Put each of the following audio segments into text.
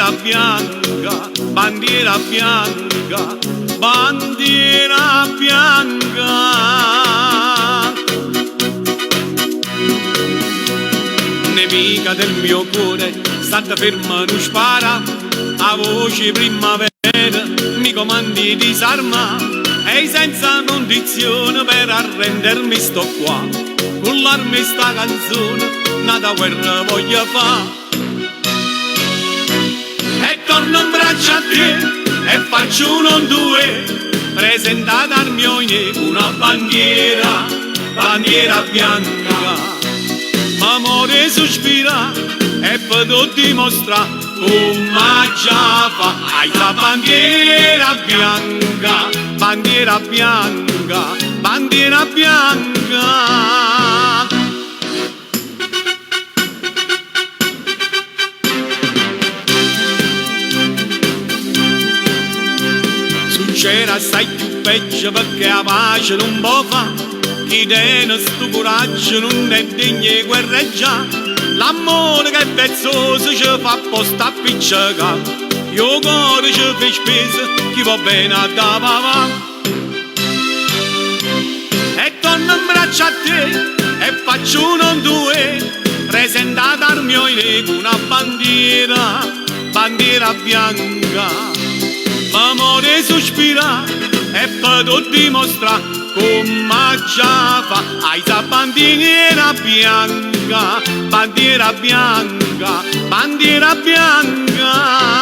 bandiera bianca, bandiera bianca, bandiera bianca. Nemica del mio cuore, state ferma, non spara, a voce primavera mi comandi disarma, e senza condizione per arrendermi sto qua, con l'arma e sta canzone, nata guerra voglio fa'. E torno in braccio a te e faccio uno o due, presentata al mio nego una bandiera, bandiera bianca. Amore sospira e potrò dimostrare come già fa. Hai la bandiera bianca, bandiera bianca, bandiera bianca. Succede assai più peggio perché la pace non può fa'. Chi tiene sto coraggio non è degno di guerreggiare. L'amore che è vezzoso ci fa apposta a picciacare. Io cuore ci fa spesa, chi va bene a da papà. E torno in braccio a te e faccio uno o due, presentata al mio nego una bandiera, bandiera bianca. Amore sospira e potrò dimostrare come già fa. Hai la bandiera bianca, bandiera bianca, bandiera bianca.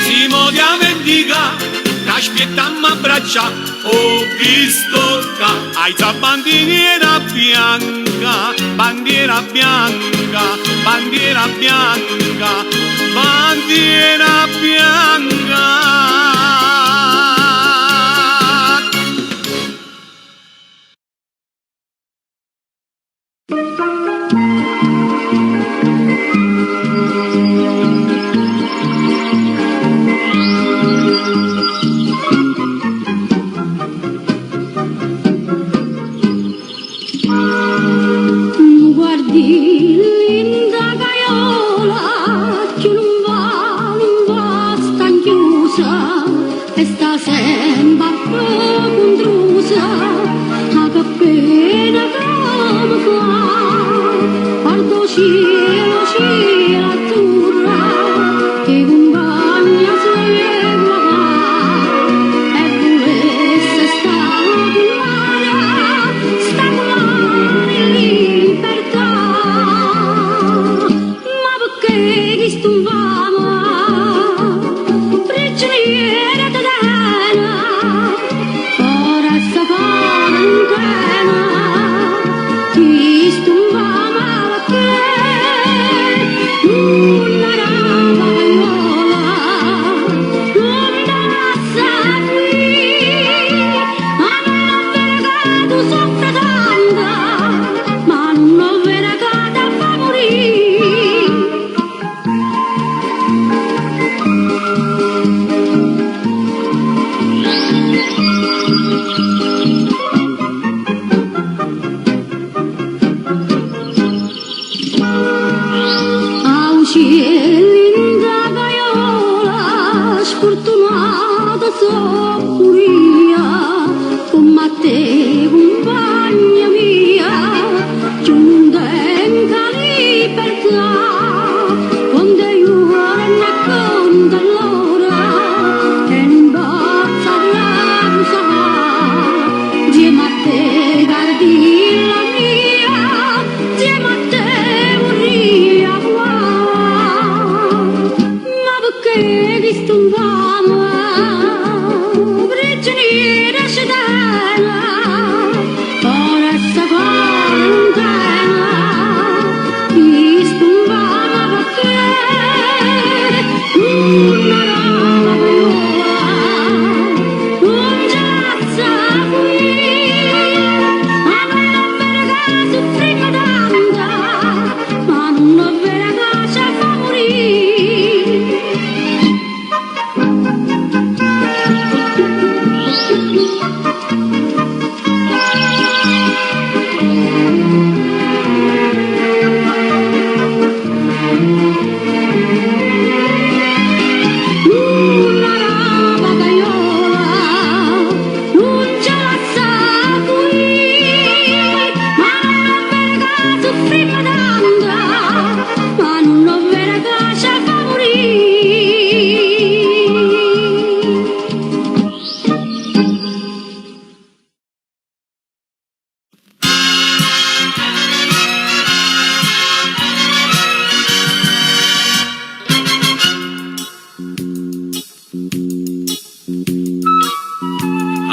Simo di Avendica, aspettammo a braccia, ho visto che hai la bandiera bianca, bandiera bianca, bandiera bianca, bandiera bianca. Linda gaiola che non va stanchiosa e sta sempre contrusa, a che pena come fa.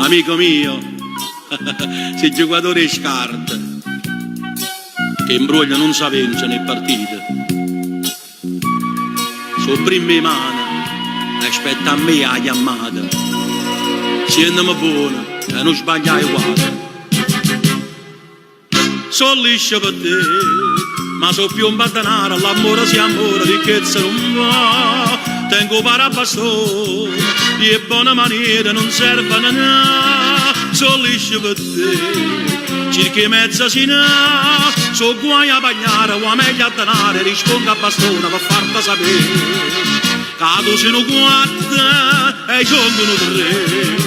amico mio, sei giocatore di carte, che imbroglia non sa vincere nei partite. Sono prime mani, aspetta a me la chiamata. Siendami buono e non sbagliai uguale. Sono liscio per te, ma so più un battanaro, l'amore si amore, ricchezza non va. Tengo parabastone, e buona maniera non serve a nada. Sono liscio per te, circa mezza sina. So guai a bagnare, o a meglio a denaro, rispondo a bastone per farti sapere. Cado sono quattro e sono tre.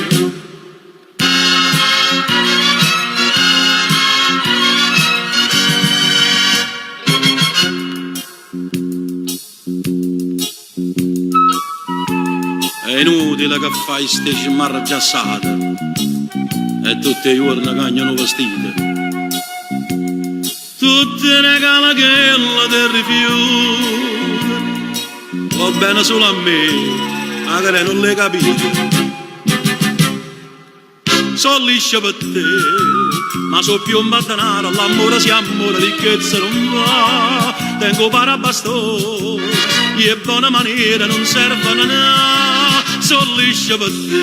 È inutile che fai ste scimarre giassate e tutte le giorni cagnano vestite. Tutte le calachelle del rifiuto va bene solo a me, magari non le capite. So liscio per te, ma so più un battanaro, l'amore si amore, ricchezza non va. Tengo parabastone, e buona maniera non serve a nada. So liscio per te,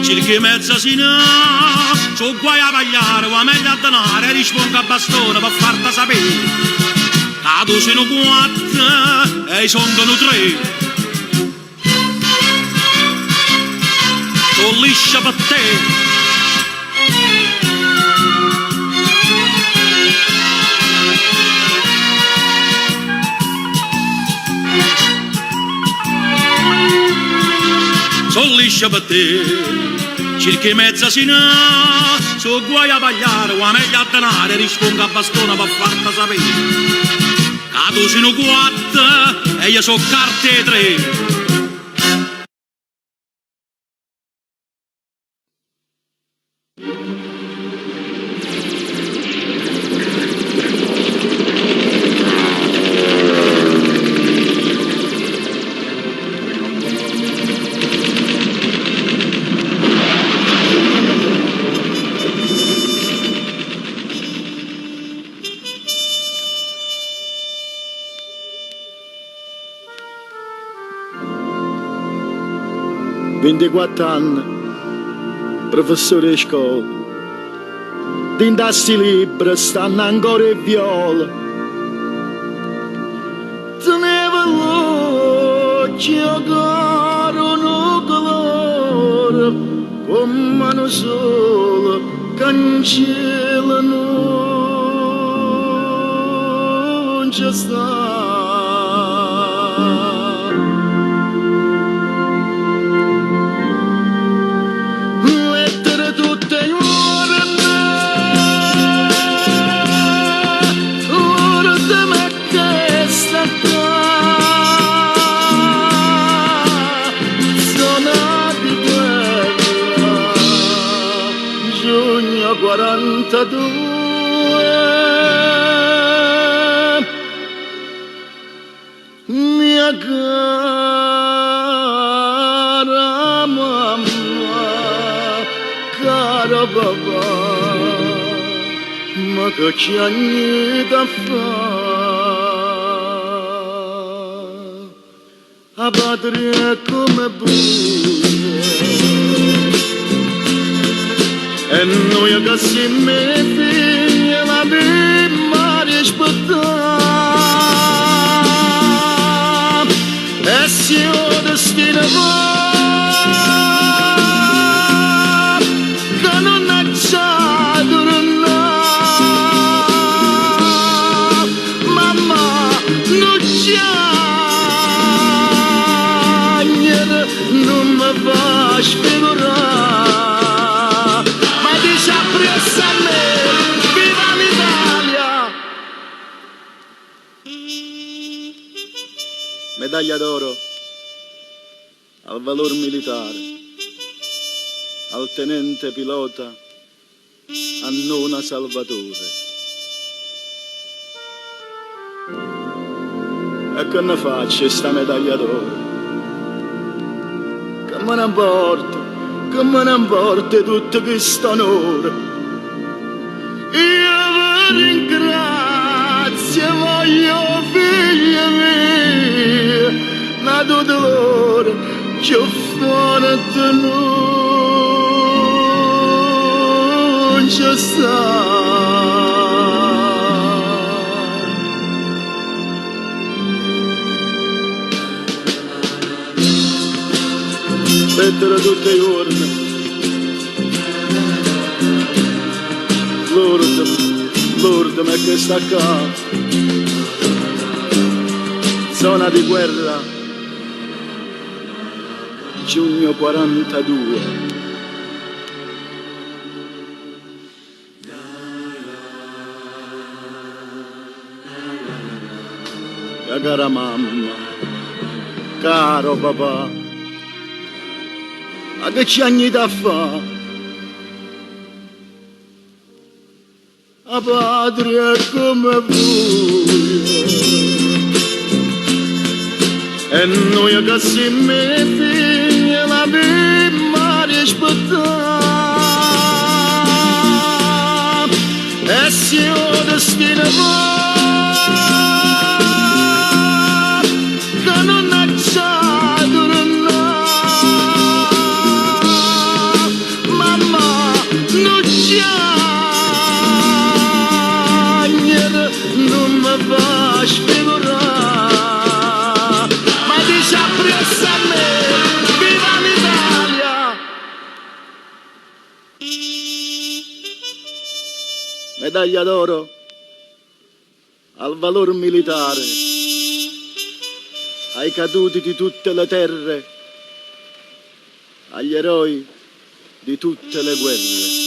circa mezza sina. So guai a pagliare, o a meglio a denaro, rispondo a bastone per farti sapere. Cado sono quattro e sono tre. So liscio per te. Sono liscio per te, circa mezza sina. So guai a pagliare, o a meglio a denaro, rispondo a bastone per farti sapere. Cado sono quattro e io so carte tre. Ventiquattro professore di scuola, dentro a sti libri stanno ancora i viola. Teneva l'occhio caro no colore, come un sole cancella non c'è sta. Giugno 42, mia cara mamma, cara papà, ma che ci hanno da fare? A padre come buia. E noi che siamo figli la prima rispettare. E se il destino va, che non è già tornare. Mamma, non c'è niente, non mi fa sfigurare. Viva l'Italia! Medaglia d'oro al valor militare, al tenente pilota Annona Salvatore. E che ne faccio sta medaglia d'oro? Che me ne importa? che me ne importa tutto questo onore. Io vi ringrazio, voglio figlia mia, la tua dolore ci ho fatto non ci sta. Aspettano tutti i giorni, Lourdes, ma che sta qua, zona di guerra, giugno 42. Cara mamma, caro papà, ma che ci anni da fa? A patria come voi. E noi che siamo figli la prima rispettare. E se il destino va, che non è già non mi fa sfigurare, ma dice appresso a me, viva l'Italia! Medaglia d'oro al valor militare, ai caduti di tutte le terre, agli eroi di tutte le guerre.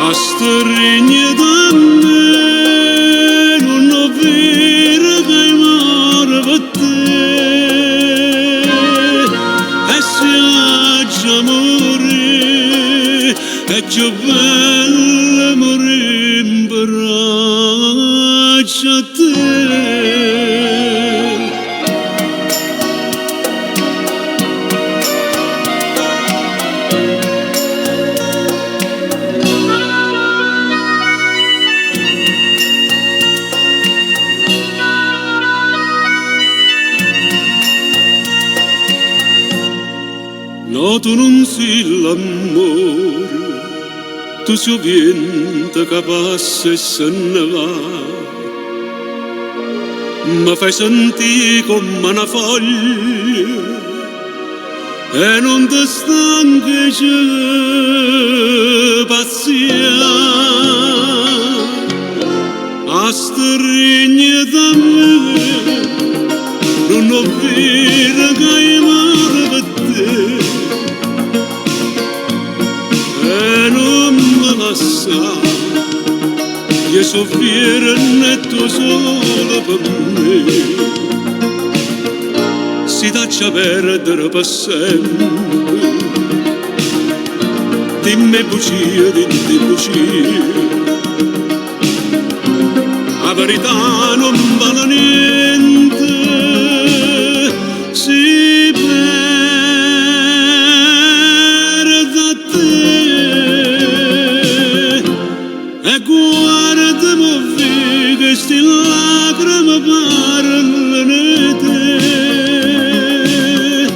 Astorigna da me, non ho vero che muore per te, e se già morire, è già bello morire in braccio a te. No, tu non sei l'amore, tu sei vento che passa e se ne va, mi fai sentire come una foglia e non ti stanchi di paziare. A stringere da me, non ho vero che muore per te. Non mi lascia, io soffrire netto solo per me, si lascia perdere per sempre, dimmi bugie, dimmi bugie, la verità non vale niente, si perde a te. E guardami qui che sti lacrime parlano te,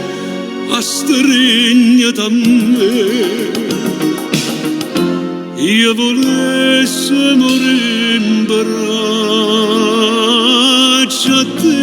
a stringere da me, io volessi morire in braccio a te.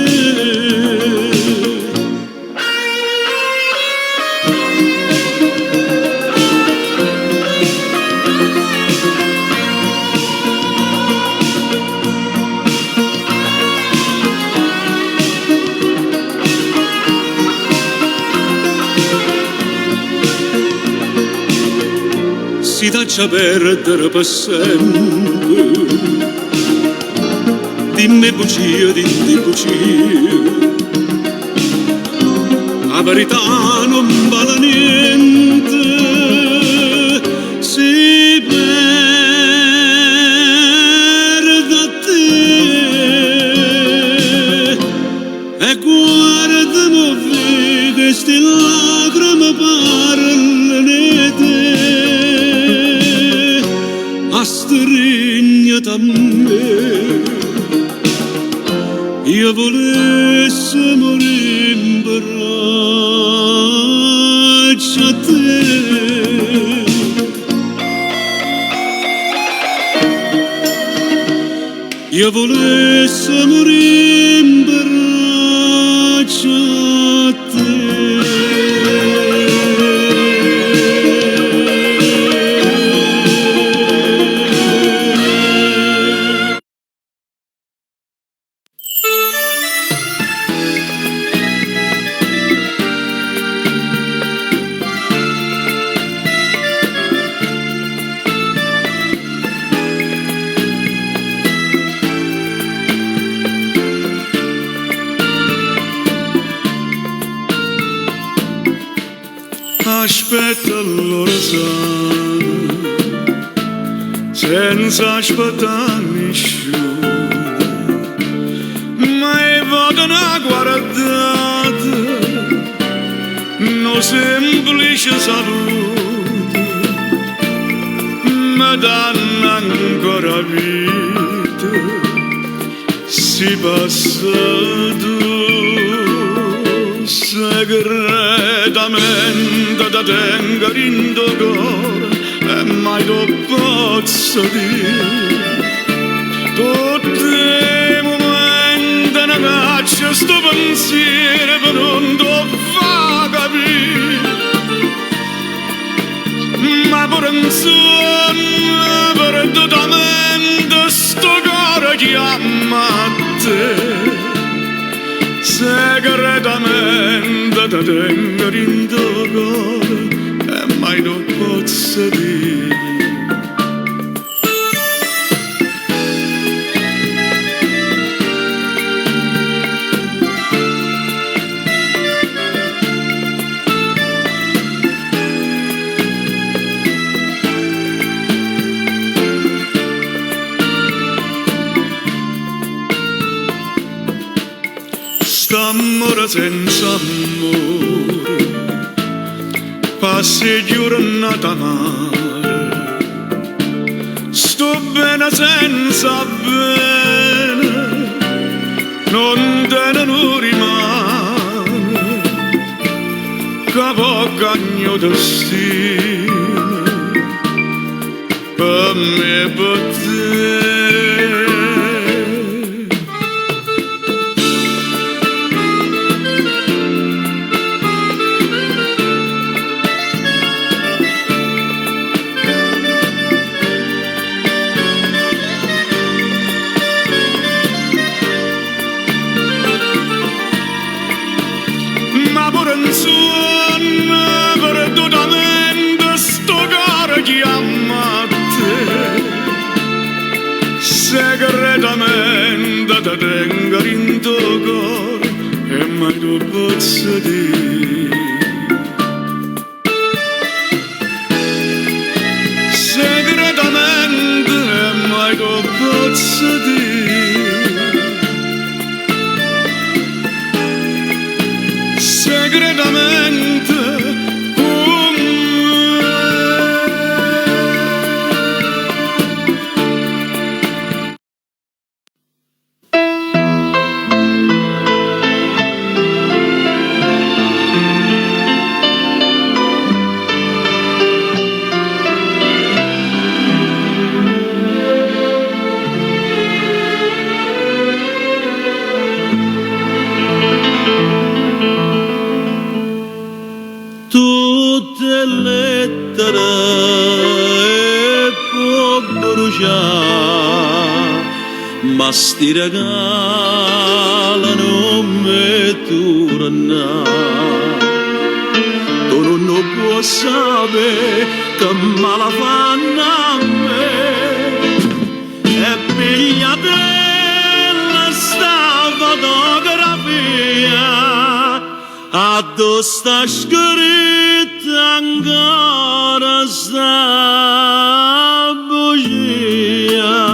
Si lascia perdere per sempre, dimmi bugie, dimmi bugie, la verità non vale niente, si perde io volessi morire in braccio a te. Io volessi morire in braccio a te. Aspetta l'orazano senza aspettare nessuno, mai vado a guardare no semplice saluto, mi danno ancora vita, si passa segretamente da tengo in cuore e mai lo posso dire. Tutti i momenti ne caccia sto pensiero per non lo fa capire, ma pure in sonno perdutamente sto cuore chiama a te. Segretamente da tengo in cuore e mai lo posso dire. St'amore senza amore, passi giornata mare, sto bene senza bene, non te ne rimane, capo cagno destino, per me e per te. Ma pure in sonno perdutamente sto cuore chiama a te. Segretamente te tengo in tuo cuore e mai lo posso dire. Segretamente e mai lo posso dire. Segretamente con tutte lettere e può bruciare, ma sti regalano me tornare. Tu non puoi sapere che male fanno a me e pigliatella sta fotografia addosso sta scritta ancora sta bugia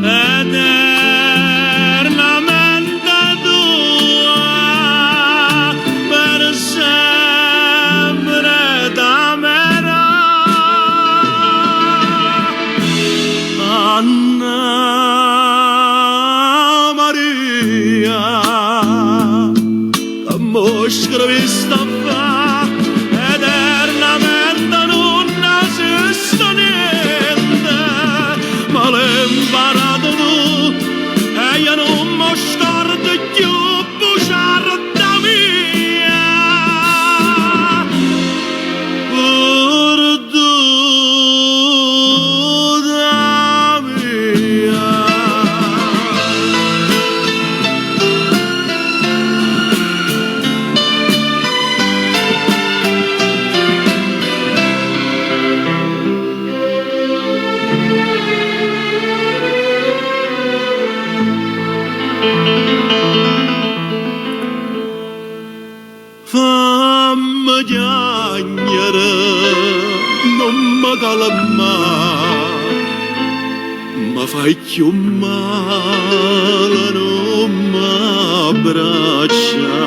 eternamente tua per sempre t'amerò. Anna Maria Fammi chiagnere, non mi calmare, ma fai più male, non mi abbraccia.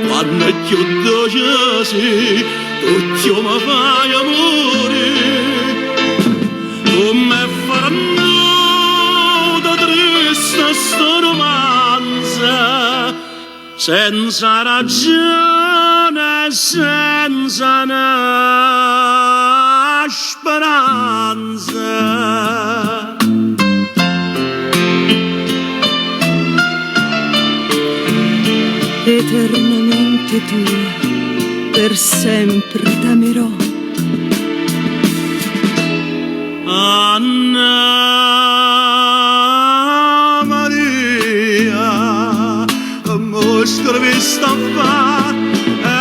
Quando è più dolce sei, tu mi fai amore, come faranno da triste sta romanza, senza ragione, senza una speranza. Eternamente tua, per sempre t'amerò. Anna Maria, mostra vista fa,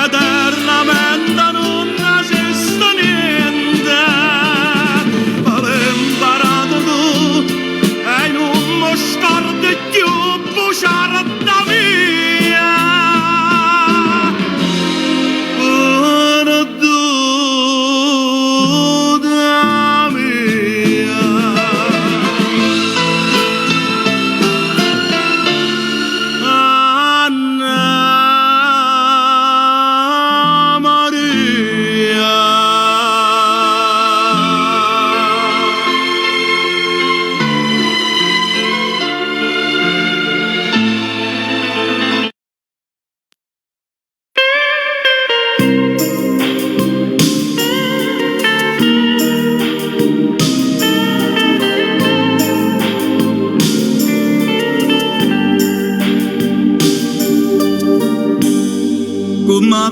eternamente non esiste niente. Ma l'hai imparato tu e non mi scordi più bugiarda mia.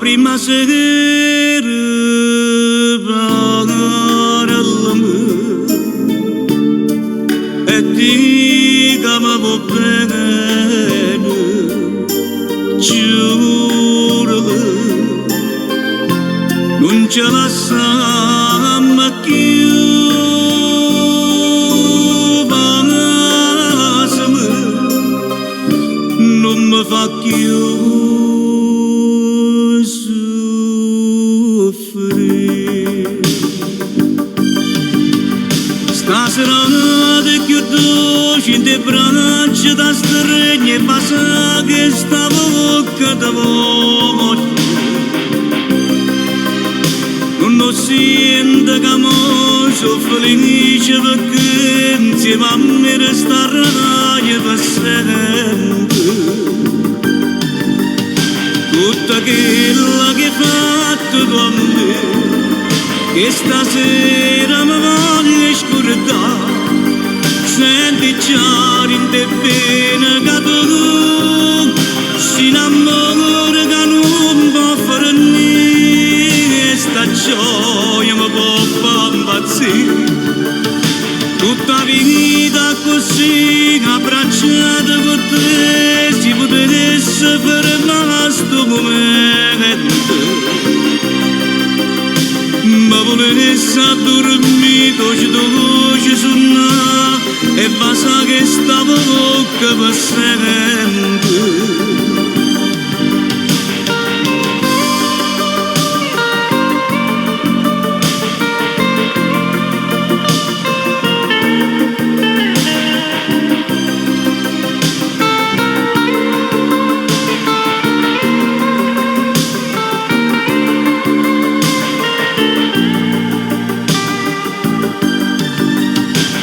Prima sera parallami e dicami bene, giurami, non ce la siamo più, non mi fa più. Stasera ti chiudo in te braccia da stregno e passa che sta bocca da voce. Non sento che sono felice perché insieme a me resterai per sempre. Tutta quella che hai fatto con me, che stasera mi voglio scordare, senti già in te pena che tu si innamora che non può fare niente, sta gioia mi può far impazzire. Tutta vita così abbracciata con te, si potesse fermare sto momento. Ma volesse dormito ci dovuce suonare e basta che stavo bocca per sempre.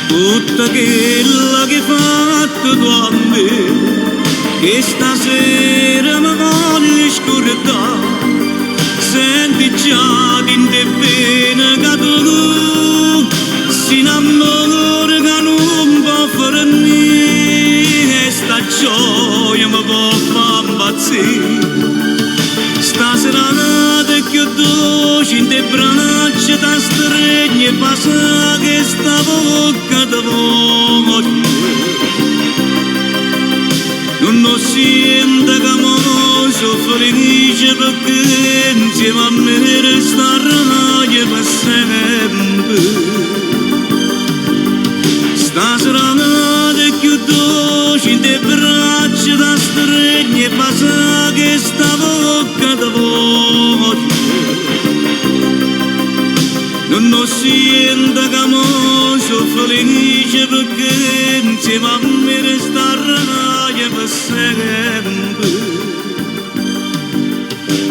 Tutta quella che hai fatto tu a me, che stasera mi voglio scordare, senti già in te pena che tu si innamora che non può fare niente, sta gioia mi può far impazzire. Stasera ti chiudo in te braccia da stregno e passa che sta bocca da voce. Non sento che sono felice perché insieme a me resterai per sempre. Stasera ti chiudo in te braccia sienta che mo sono felice perché insieme a me resterai per sempre.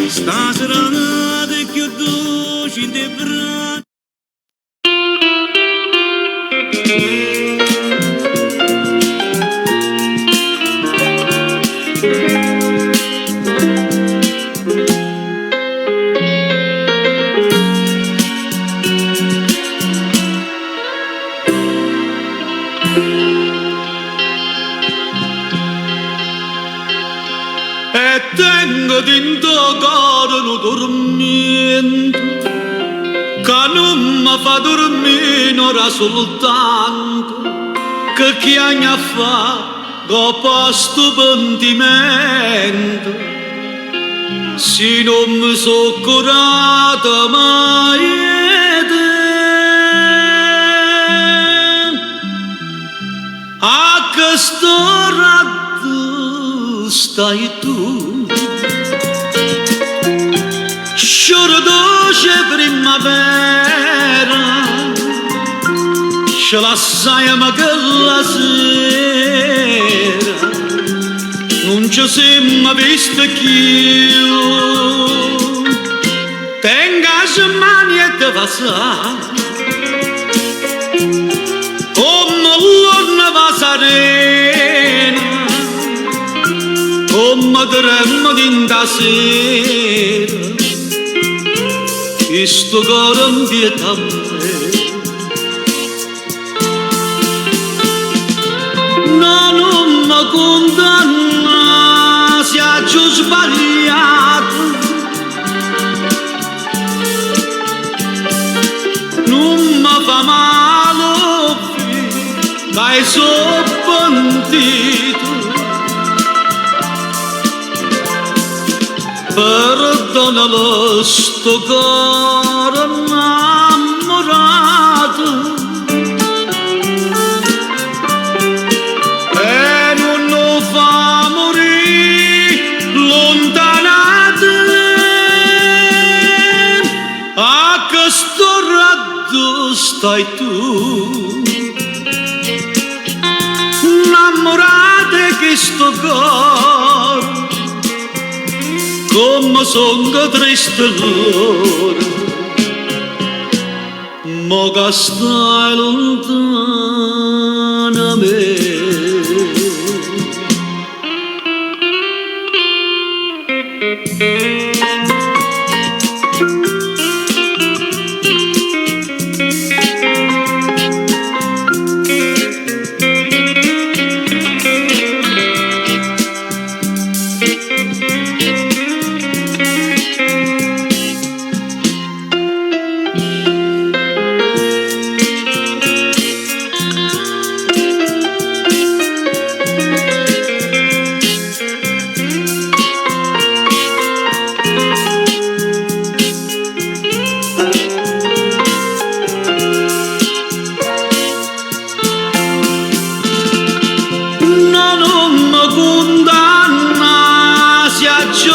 Stasera nata che dolce in te braccia. E tengo dentro cuore un dormito che non mi fa dormire ora soltanto che chiagna fa dopo sto pentimento se non mi so curata mai a quest'ora stai tu, scioro dolce primavera, ce la sai ma che la sera non ci siamo visto più, tenga le mani e te va sa, come l'orna va serena. Come tremmo d'inda sera, questo cuore in pietà me. No, non mi condanna se ho sbagliato, non mi fa male, dai sono pentito. Perdonalo sto cuore innamorato e non lo fa morire lontanato a questo raggio stai tu innamorata che sto cuore come sono triste l'ora, ma che stai lontana da me.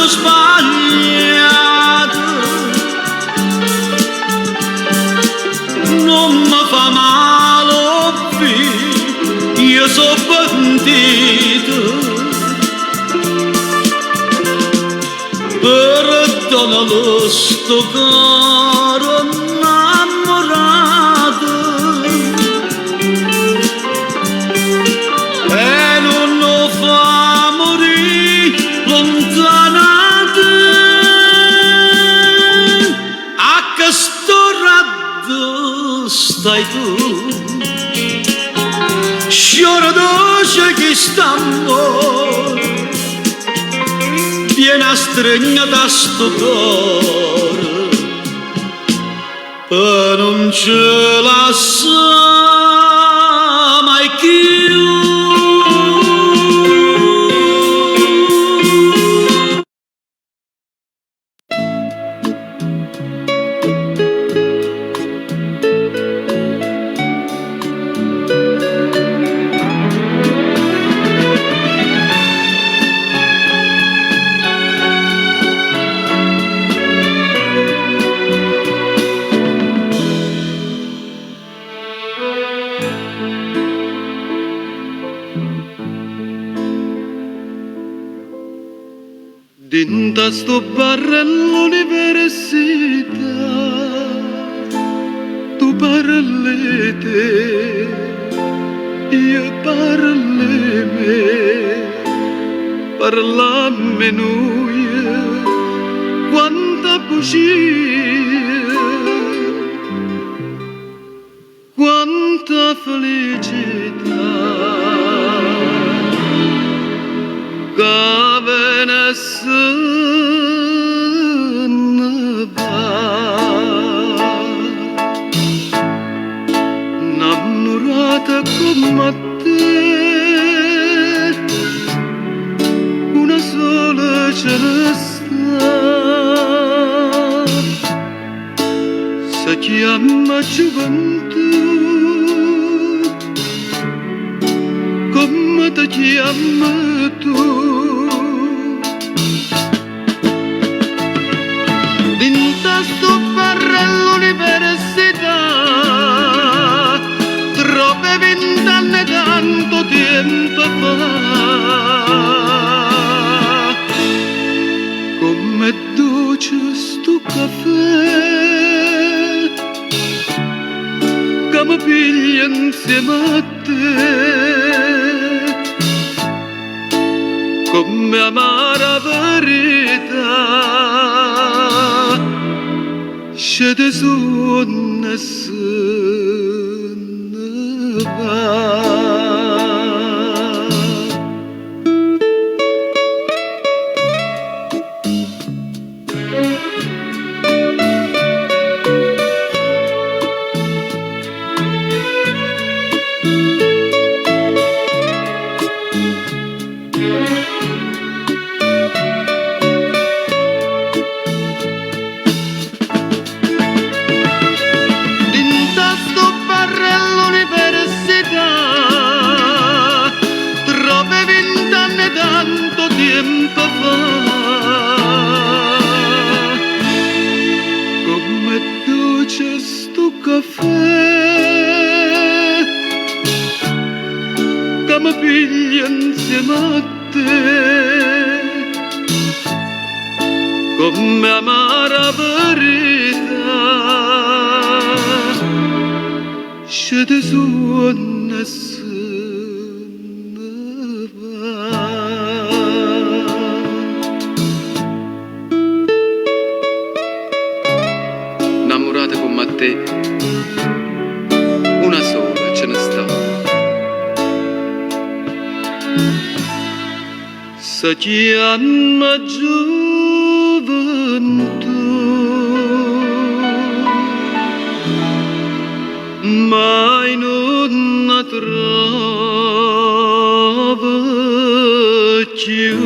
Sbagliato non mi fa male io sono pentito perdonalo sto cuore innamorato e non lo fa morire lontano stai tu, scioro dolce che st'amore, piena stregna da sto cuore, e non ce la sa mai più. Dinta sto bar all'università, tu parli te, io parli me, parlammo noi, quanta bugia, quanta felicità. Gavene sână va Innamorata come te Una sola ce ne sta Si chiama gioventù Come ti chiami tu Dinta sto barra all'università Troppe 20 anni tanto tempo fa Come dolce sto caffè Che mi piglia insieme a te Come amara verità Scede su nessuno va tempo fa come dolce sto caffè che mi piglia insieme a te come amara verità scende su nessuno te una sola ce ne sta si chiama gioventù mai non la trova più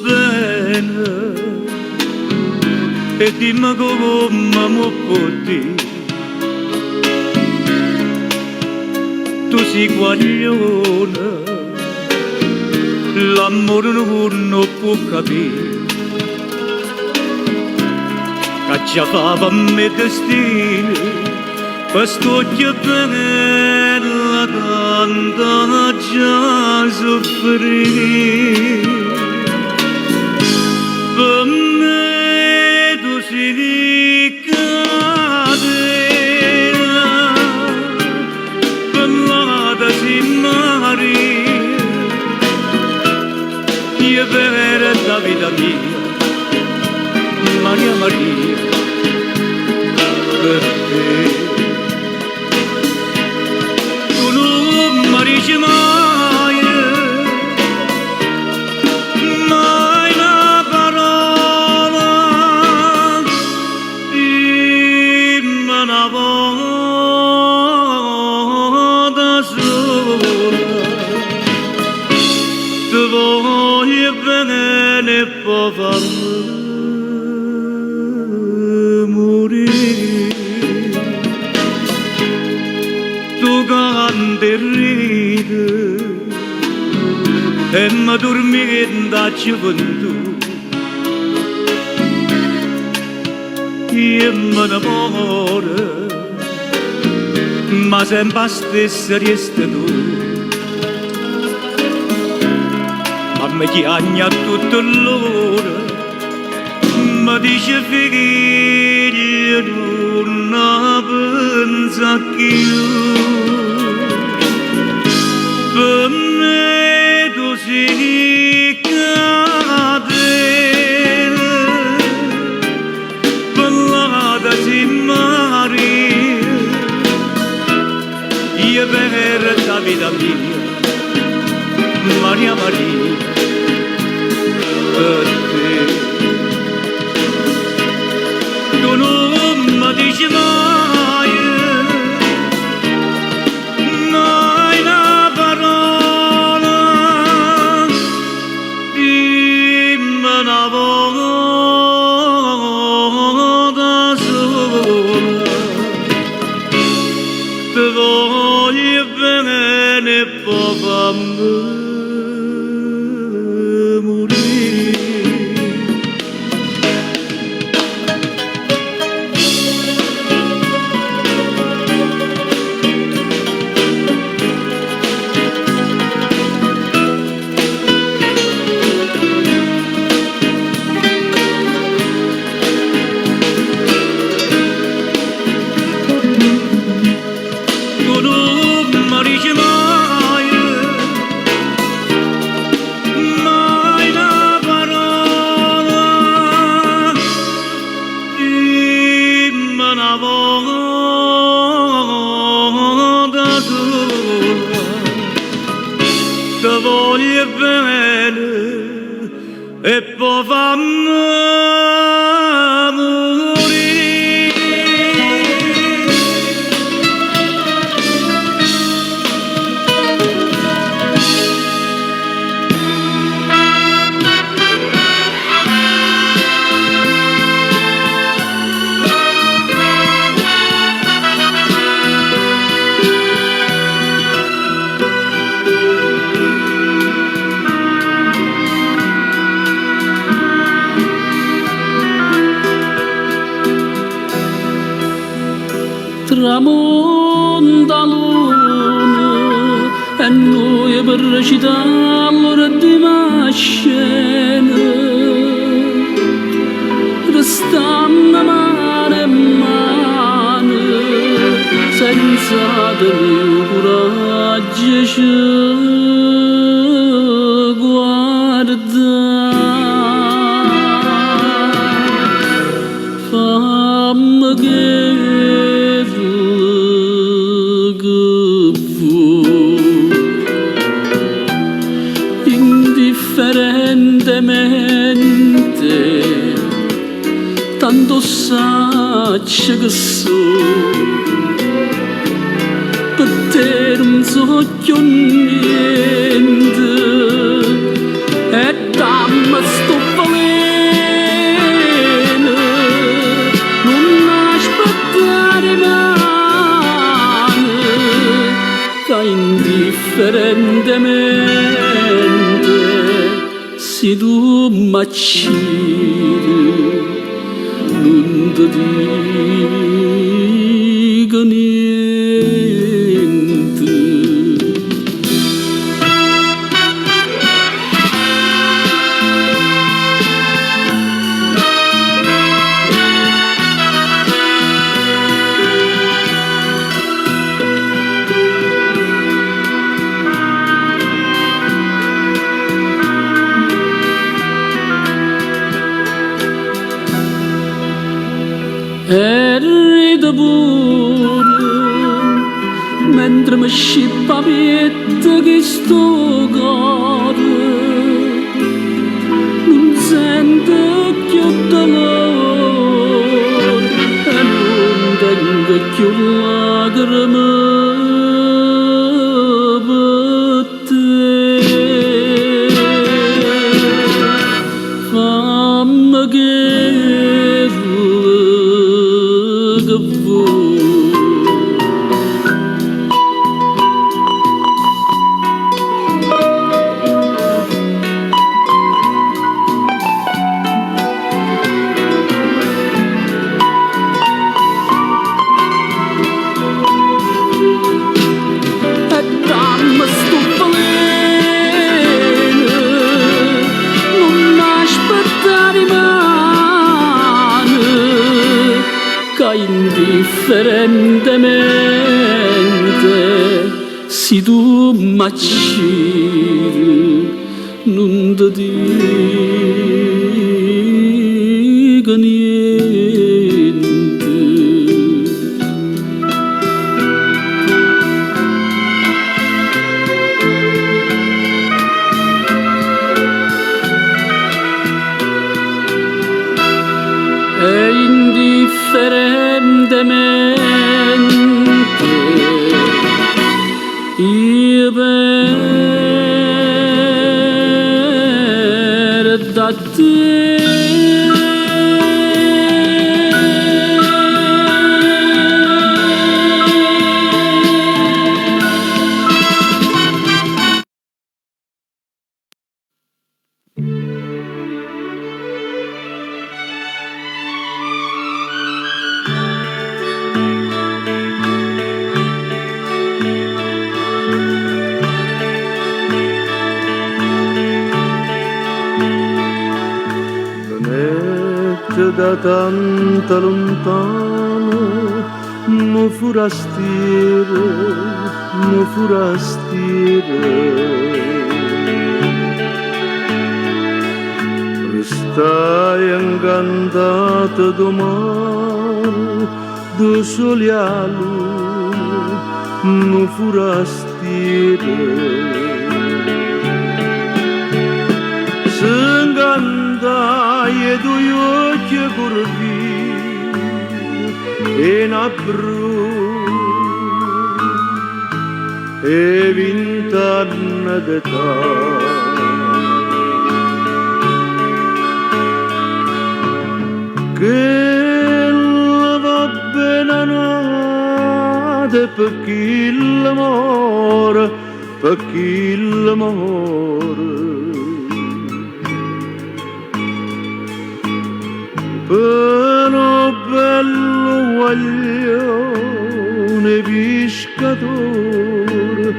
bene e dimmi come mi può dire tu sei guaglione l'amore non può capire che già fava a me destino questo occhio bella tanta già soffrire per me tu sei di catena, per l'ada si Maria, io per la vita mia, Maria Maria, per te. Tu non mi dici mai, poi morire. Tu canta e ride e mi dormita a gioventù. Io mi innamoro, ma sempre stessa resta tu. Ma mi chiagna tutto l'ora, mi dice figlio non pensa più. Per me tu sei cadere, ballata si Maria, io per la vita mia, Maria Maria, per te. Tu non mi dici mai, mai una parola, dimmi una volta sola. Ti voglio bene e poi fammi morire. Tu non mi dici mai, mai una parola, dimmi una volta sola. Ti voglio bene e poi fammi morire. Tramonta luna e noi per recitarlo di scena restammo mano in mano senza tenere coraggio ci guardare. Fammi che indifferentemente tanto saccio che so per te non so più niente e dammi sto veleno non aspettare mai che indifferentemente se tu m'acciri non ti dico niente. E rido pure mentre mi scippa pietta che sto cuore non sente più dolore e non tengo più lacrime per te. indifferentemente se tu m'acciri non ti dico niente. E indifferentemente io perdo a te. Da tanto lontano mi forastiere restai incantato do mare do solealu mi forastiere s'ingandai e due occhi curvi in abbru e 20 anni d'età che va bene nata per chi l'amore però bello guaglione pescatore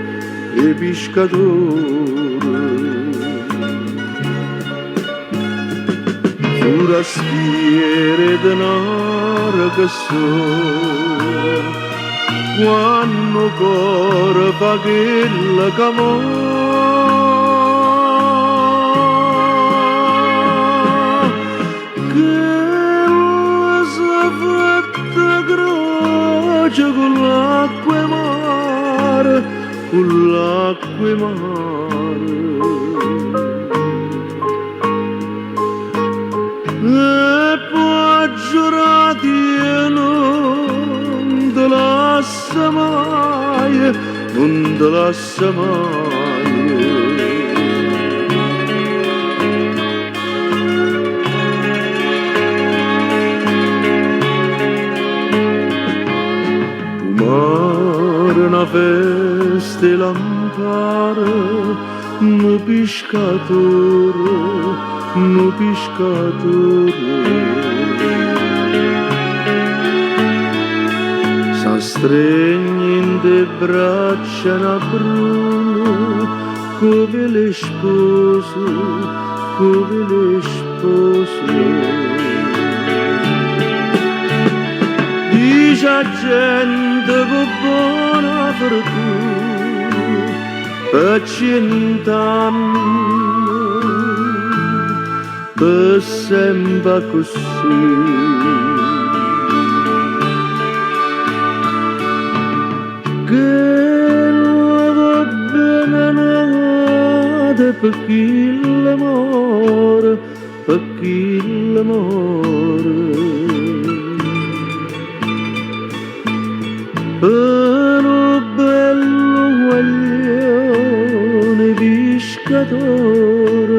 forastiere denaro che so quando cuore fa quella che con l'acqua e mare e poi giurati non te lascia mai una festa lampare no pescatore s'astregni in de braccia na bruno come le spose dice a gente con buona fortuna per 100 anni per sempre così che va bene nata per chi l'amore però bello guaglione pescatore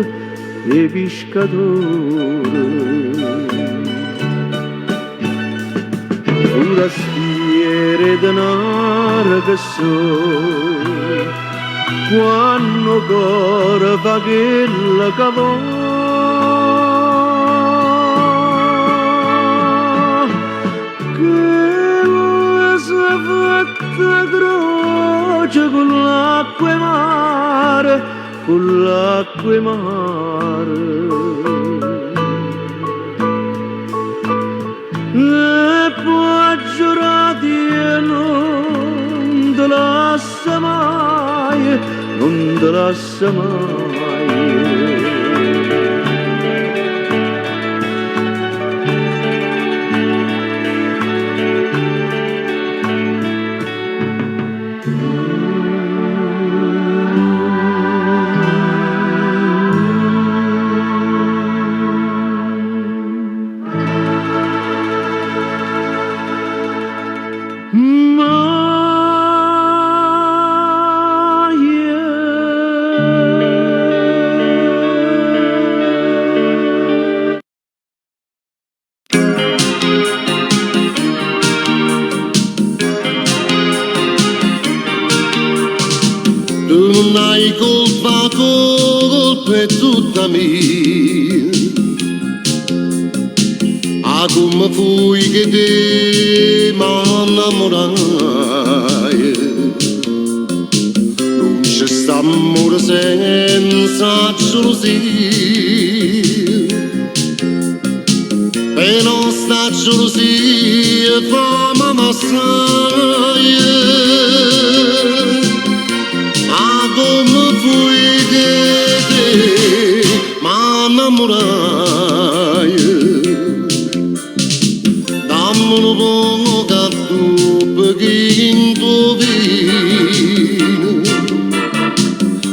forastiere denaro che so quando cuore fa quella che croce con l'acqua e mare e poi giurati non ti lascia mai. Tu non hai colpa è tutta mia. Ah, come fui che te m'innamorai. Non c'è sta amore senza gelosia. E nostra gelosia fa m'ammassare. Come fui che te m'innamorai. Dammi un po' che tu pochino vino,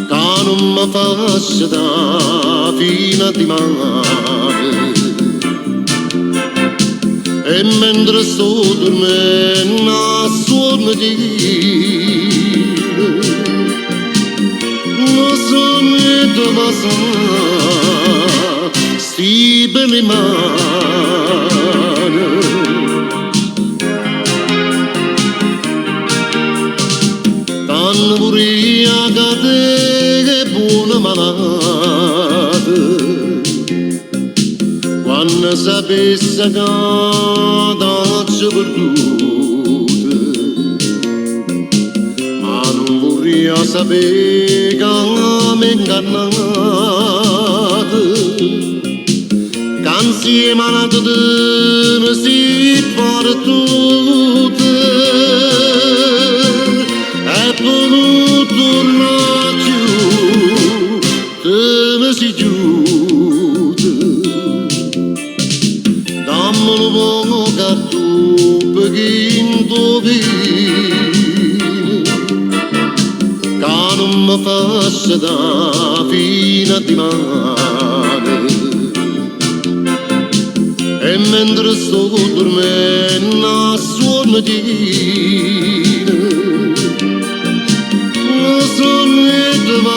che non mi faccia da fine di mare. E mentre sto dormendo a suono di ma sa, sti belle mani. Tanto buria che te che buona malata. Quando sapesse che t'ho perduta, ma non vorrei sapere che m'ingannate, che insieme a te mi si perdute e per non tornare giù te mi si giuta. Dammi un po' che tu pochino vino, che non mi faccia da fine di mare. E mentre sto dormendo a suono di sonnette ma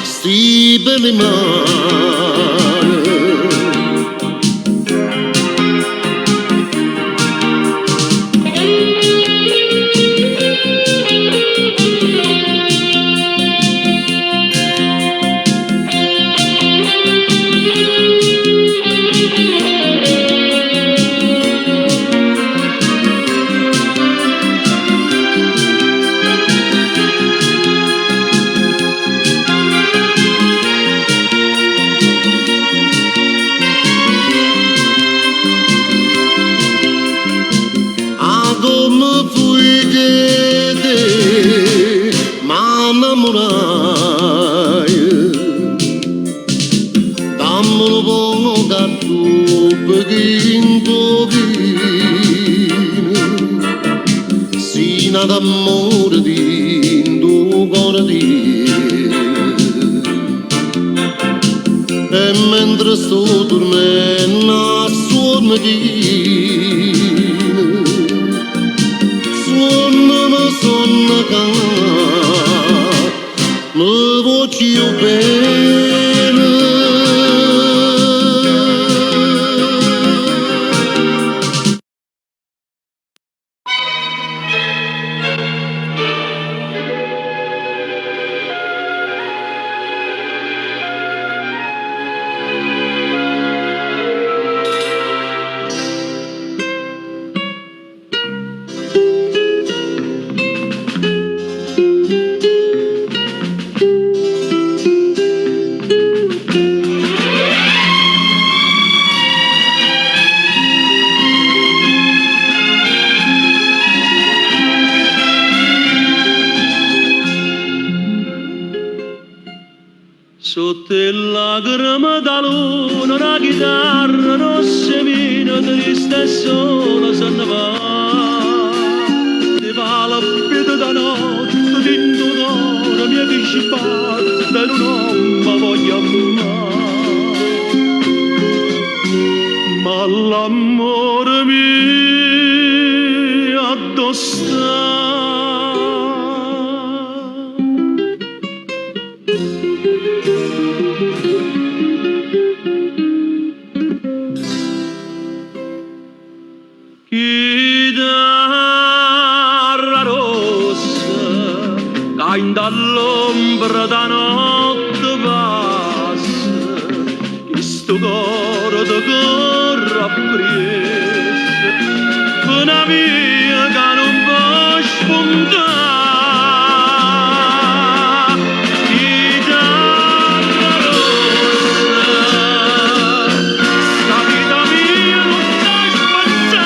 sti belle mani. Come fui che te m'innamorai. Dammi un po' che tu pochino vino, sino d'amore di tuo cuore di. E mentre sto dormendo a suono di sonno che mi voglio bene. Sotto le lacrime da luna una chitarra rossa vina triste e sola se ne va. Ti fa la vita da notte dentro d'ora mia che ci batte non mi voglio amare. Ma l'amore mio addosso chitarra rossa cae dall'ombra da notte passa questo coro da corre appresso una via che non può spuntare chitarra rossa sta vita mia non sta spazzare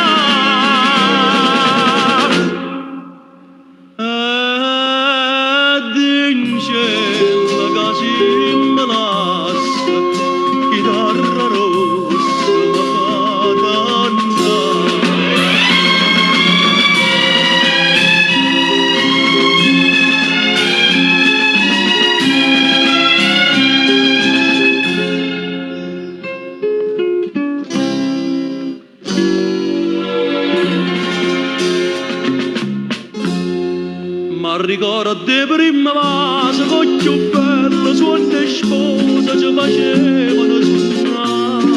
ed in cielo che si immelassa chitarra rossa mi fa dannare. Ma ricordo di prima vase con più bella suonte sposa ci facevano suonare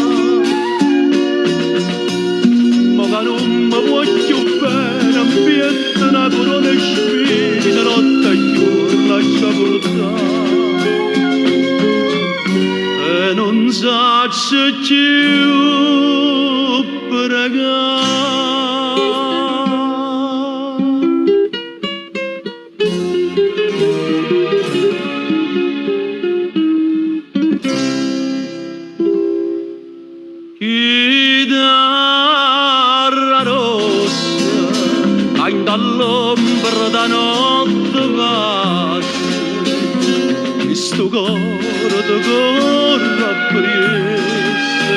ma che non mi può più bene ambiente una corona e spina notte più lascia portare e non sa se più pregare. Chitarra rossa cae dall'ombra da notte passa questo coro da corre appresso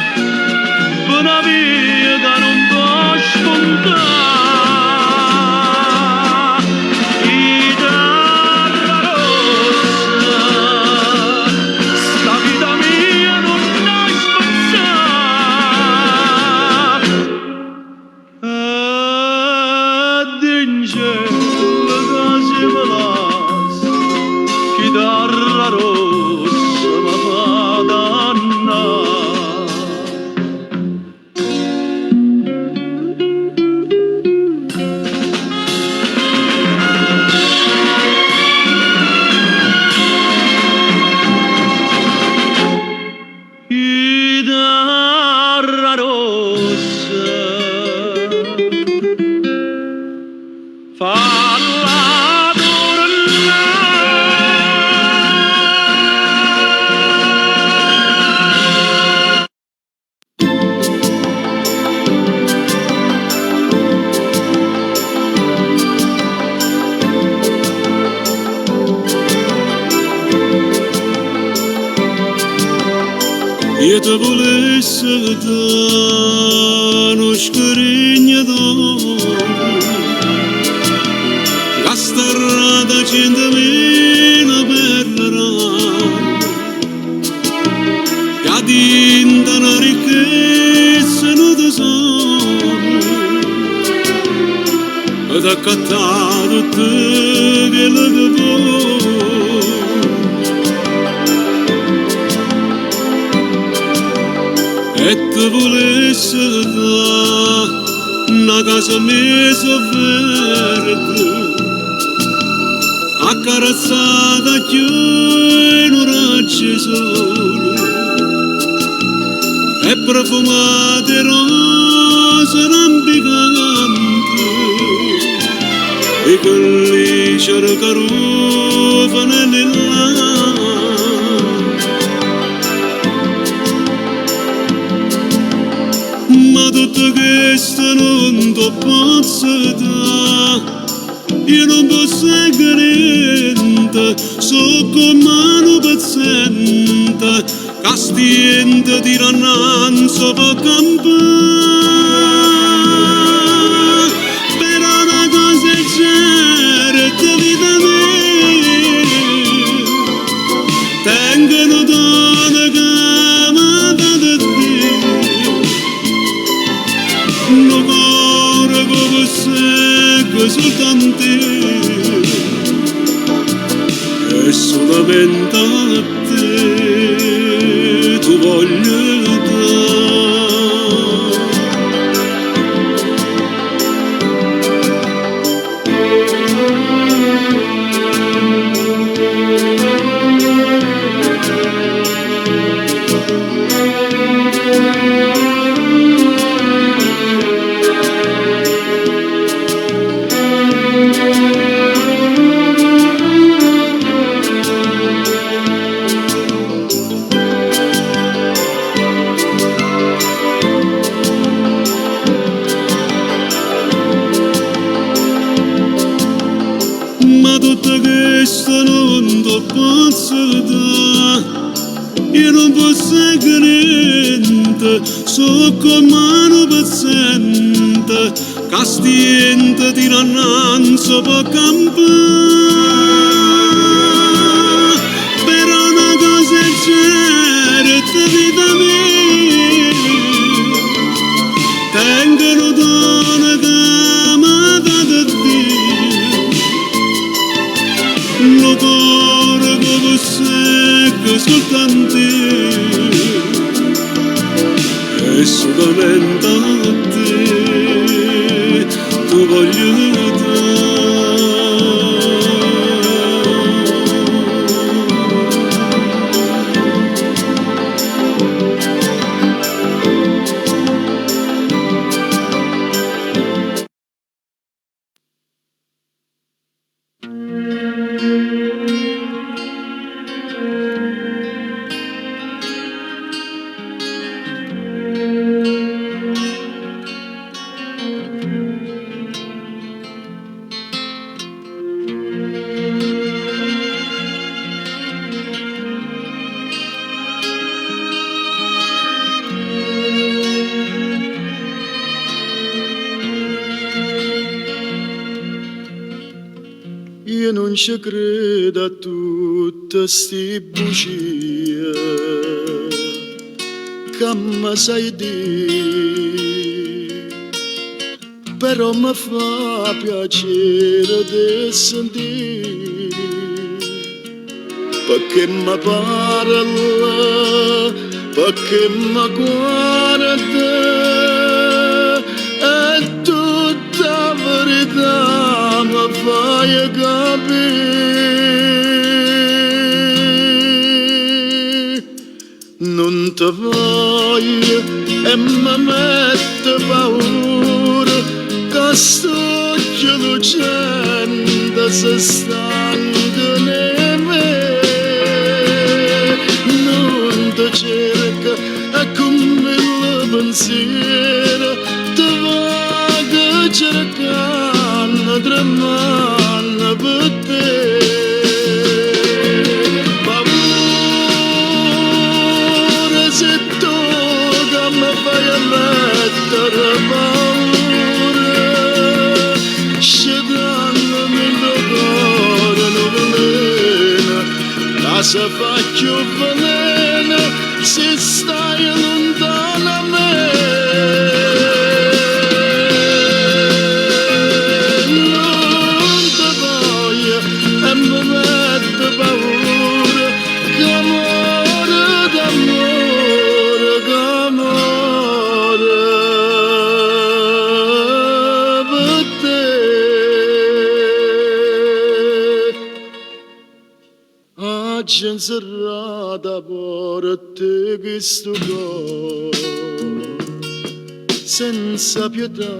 una via che non può spuntare chitarra rossa sta vita mia non la spazzare ed in cielo che si velassa chitarra rossa mi fa dannare. Chitarra rossa falla io te volesse dare uno scrigno d'oro che strada 100.000 perderà che dinta una ricchezza non tesoro ed accattato te che la vuoi e te volesse dare una casa messa verde accarezzata più in un raggio sole e profumate rose rampicanti e con lì cercano nella ma tutto questo non ti posso dare io non posso niente so come un pezzente Castiente di rannanzo per campare, però una cosa è certa vita mia, tengono donne che amata da te, un cuore come secco soltanto e solamente a te tu voglio tutta questa non ti posso dare, io non posso niente, so come un paziente, castiente di rannanzo per campare, però una cosa è certa vita mia, tengono donne che amata da Dio, lo cuore come secco soltanto e solamente a te tu voglio dare. Io non ci credo a tutte sti bugie che mi sai dire, però mi fa piacere di sentire, perché mi parla, perché mi guarda, è tutta verità mi fai capire. Non ti voglio e mi mette paura che sto lucente se stanca in me. Non ti cerca e come il pensiero ti vaga cercando, tremando per te. Paura se tu che mi fai mettere paura, scedandomi il cuore non veleno, la se faccio veleno se stai lontano a me. Non ti voglio e mi mette paura, che amore d'amore, che amore per te. Oggi in serata porti questo cuore senza pietà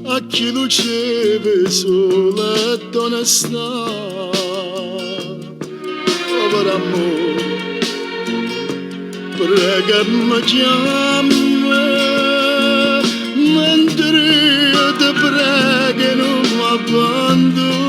a chi luceve solo ed onestà. Povero amore, prega mi chiama, mentre io ti prego non mi abbandona.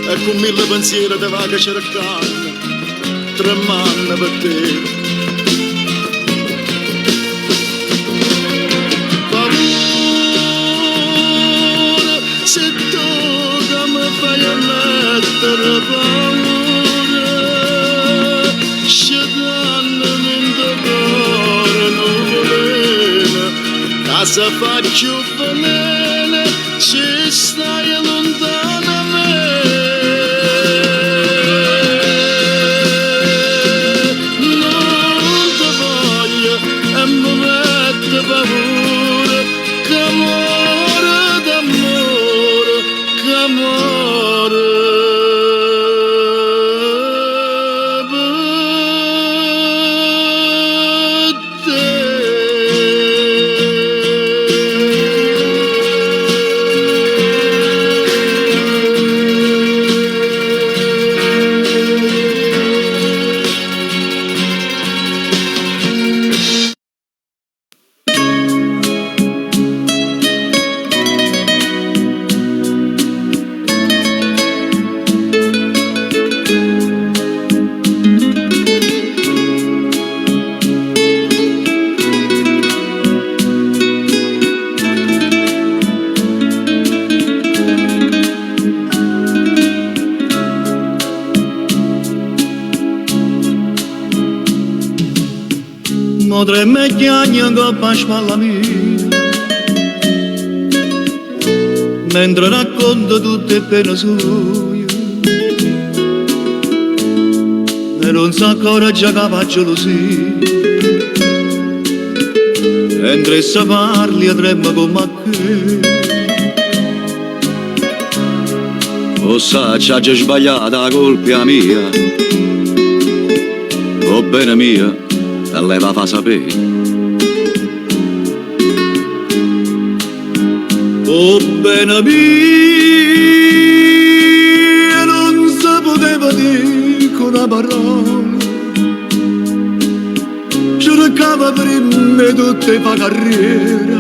e con mille pensieri te va che cercando, tremando per te. Paura, se tu che mi fai mettere paura, scegliendomi in tuo cuore nuvolina, casa faccio venire, ci stai lontano a me. Non ti voglio e mi mette paura, che amore d'amore, che amore. Modre me chiagna coppa spalla mia, mentre racconto tutte pene sue, e non sa ancora già che faccio così, mentre se parli e trema come a che. O sa, c'ha già sbagliata la colpa mia, o bene mia, e lei va fa sapere. Oh bene mia, non si poteva dire con una parola, cercava prima tutte fa carriera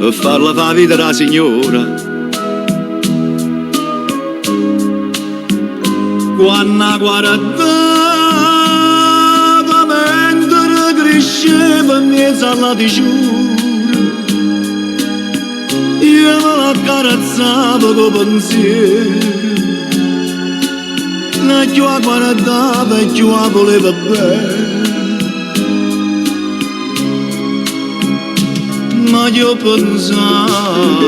e farla fa vita la signora. Quando guardava mentre cresceva in mezzo alla diciura, io me l'accarezzavo con pensiero, e più la guardava e più la voleva bene. Ma io pensavo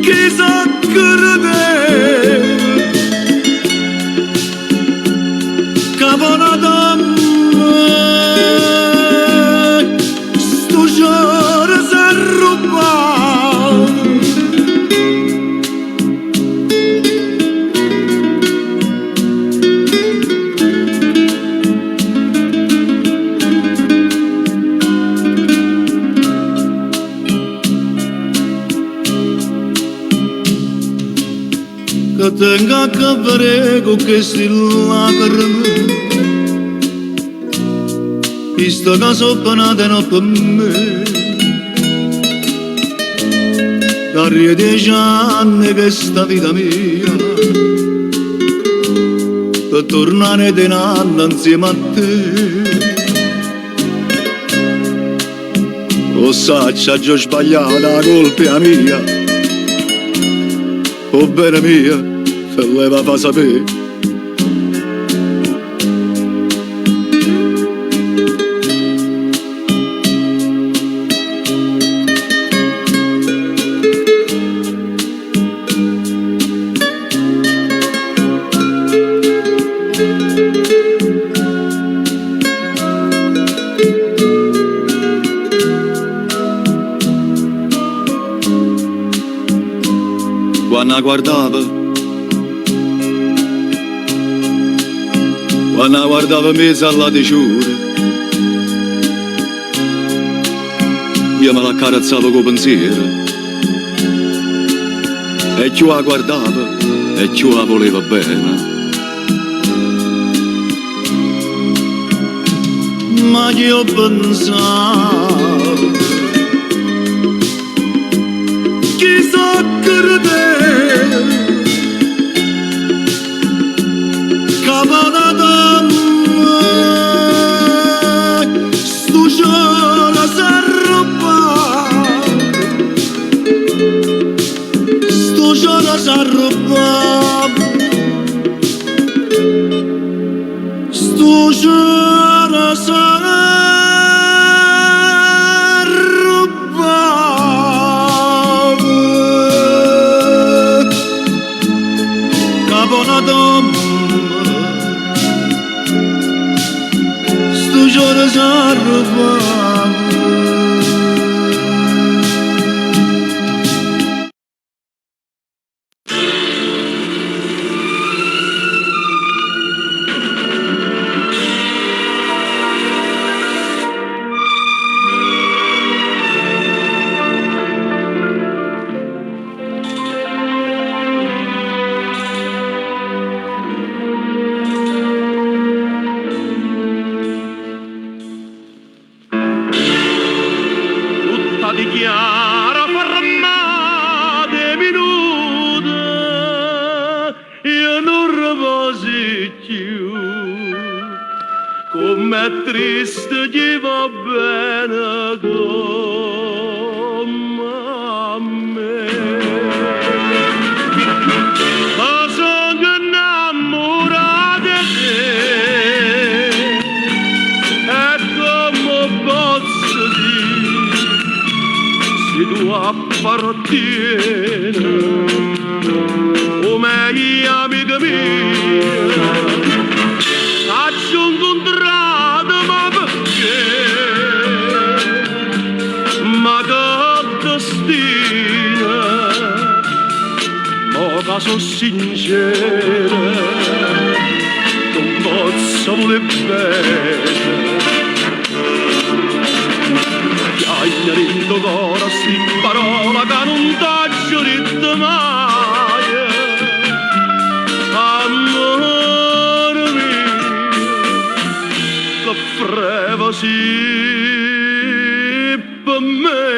che sa Cavona damma, sto giorno s'è rubato. Che tenga a che vedere con questi lacrime, visto che sono penate non per me. Da 10 anni che sta vita mia, per tornare di nanna insieme a te. O sa, c'ha già sbagliata la colpa mia, o bene mia, se lei va fa sapere. Quando guardava mezzo alla diciura, io me l'accarezzavo con pensiero, e più la guardava e più la voleva bene. Ma io pensavo capodatom stu giorno s'arruba stu giorno s'arruba stu giorno s'arruba capodatom stu giorno s'arruba. Dichiara fermate minuto, io non riposi più, com'è triste chi va bene come a me. Ma sono innamorata di te, e come posso dire se tu appartieni o meglio amica mia faccio un contratto ma perché ma che destino ma che sono sincera non posso voler bene chiaglia dentro cora sti parola che non t'ho detto mai amore mio che freva sì per me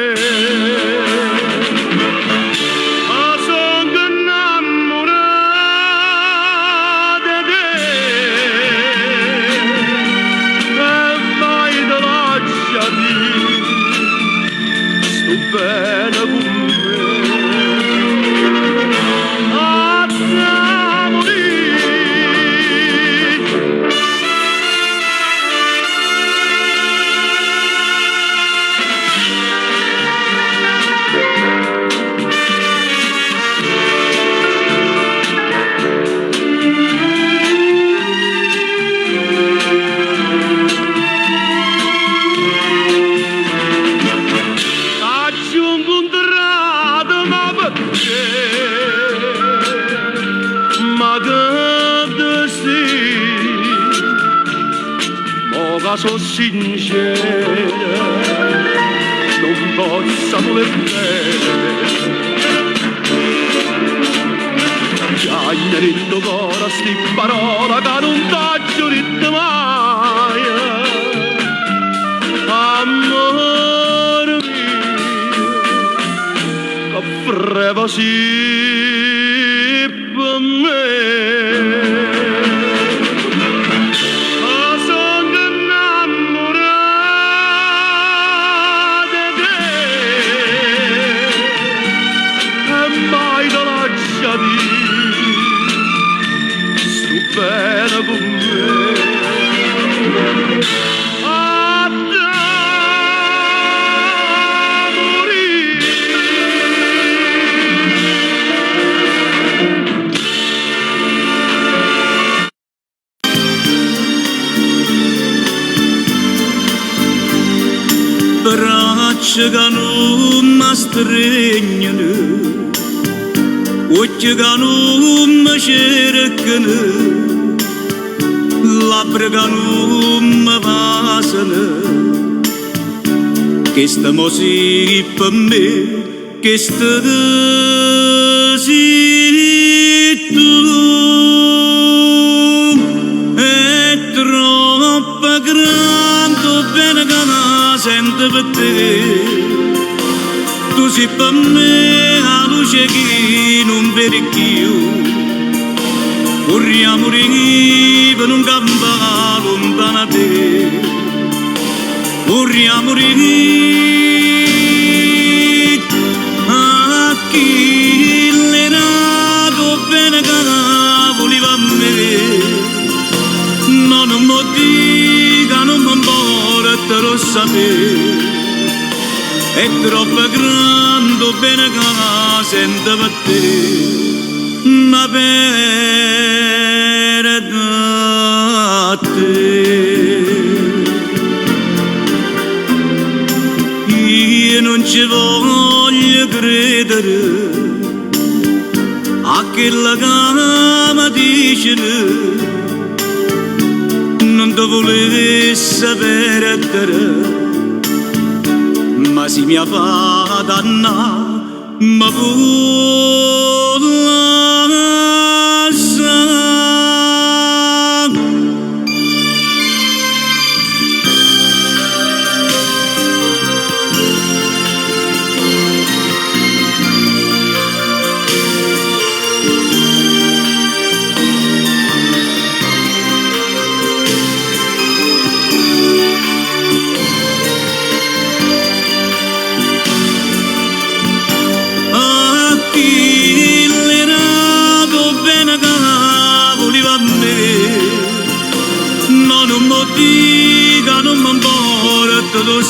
ma sono innamorata di te e vai da lasciati bene con me a morire ma che destino ma che sono sincera non posso voler bene chiaglia dentro cora sti parola che non t'ho detto mai amore mio che freva sì per me ma sono innamorata di te e mai da lasciati sto bene con me a te morire braccia che non mi stringono, occhi che non mi cercano, labbra che non mi basano, che stiamo sì per me, che stai tu. È troppo grande bene che mi sento per te. Tu sei per me la luce che non vedi più. Vorrei morire vorrei morire a chi l'era bene che voleva a me ma non mi dica non mi importa lo sapere è troppo grande bene che sento per te ma per te io non ci voglio credere a quella che mi dice non ti volevi sapere ma si mi fa dannare ma vuole non mi dica, non mi importa, lo